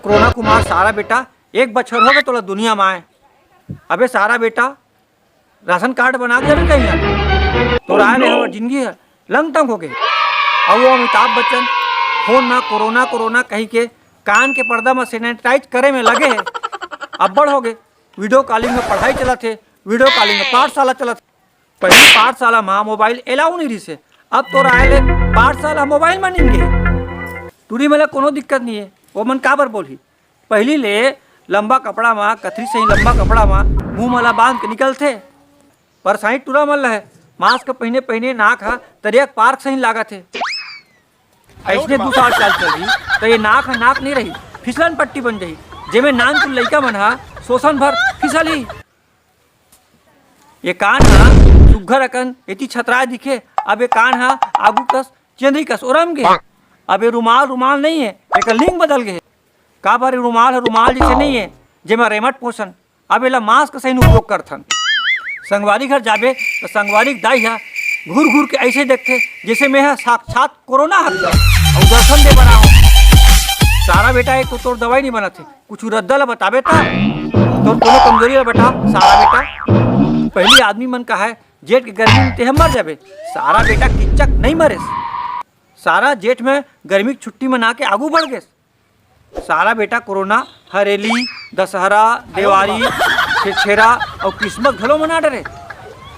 Corona Kumar सारा बेटा 1 बछर हो गए तोला दुनिया में आए। अबे सारा बेटा राशन कार्ड बना के कहीं यार तो राय में हमारी जिंदगी है लंग टंग हो गई। और वो अमिताभ बच्चन फोन में कोरोना कोरोना कही के कान के पर्दा में सैनिटाइज करे में लगे है। अब बड़ हो गए वीडियो कॉलिंग में पढ़ाई चला थे, वीडियो कॉलिंग में पाठशाला चला थे। पहले पाठशाला में मोबाइल एलाउ नहीं रही से, अब तो राय ले पाठशाला मोबाइल में नहीं गए। टूरी में कोनो दिक्कत नहीं है। वो मन काबर बोली पहली ले लंबा कपड़ा में कथरी से ही लंबा कपड़ा में मुँह मला बांध के निकलते पर साइड टूरा मल है मास्क पहने पहने नाक हा तरियक पार्क सही लागा थे। ऐसने 2 साल चल रही तो ये नाक नहीं रही फिसलन पट्टी बन जाही जेमे नान तू लइका मन हा शोषण भर फिसली। ये कान हा सुघर अकन एती छतरा दिखे, अब ये कान हा आगू कस चंद्री कस ओरम गे। अब ये रुमाल नहीं है, एक लिंग बदल गए। का बार रुमाल जैसे नहीं है जेमा रेमट पोषण। अब एला मास्क सही उपयोग करथन। संगवारी घर जाबे तो संगवारी दाई हा घूर घूर के ऐसे देखते जैसे मैं साक्षात कोरोना हक और दर्शन दे बना हूँ। सारा बेटा एक तो तोर दवाई नहीं बना थे कुछ रद्दल बताबे था तो कोनो कमजोरी बता। सारा बेटा पहली आदमी मन का है जेठ के गर्मी में तेह मर जाबे, सारा बेटा किच्चक नहीं मरे। सारा जेठ में गर्मी की छुट्टी मना के आगू बढ़ गए। सारा बेटा कोरोना हरेली दशहरा दिवाली छेरा और क्रिसमस घलो मना डरे।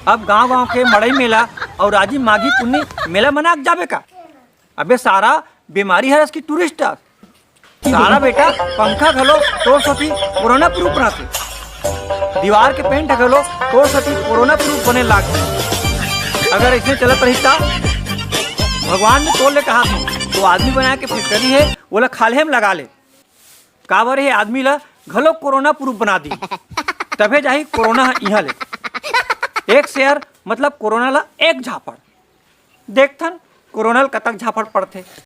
अब गांव के मड़ई मेला और राजी माघी पुन्नी मेला मना जाबे का। अबे सारा बीमारी हरस की टूरिस्ट सारा बेटा पंखा घलो तोड़ सती कोरोना प्रूफ बनाते, दीवार के पेंट घलो तोड़ सती कोरोना प्रूफ बने लाग। अगर ऐसे चलत रही भगवान ने तोड़ ले कहा तो आदमी बना के फिटरी है वो खाले में लगा ले। काबर है आदमी ला घलो कोरोना प्रूफ बना दी तभे जाही कोरोना यहाँ ले। एक शेयर मतलब कोरोना ला 1 झापड़ देखथन कोरोना कतक झापड़ पड़थे।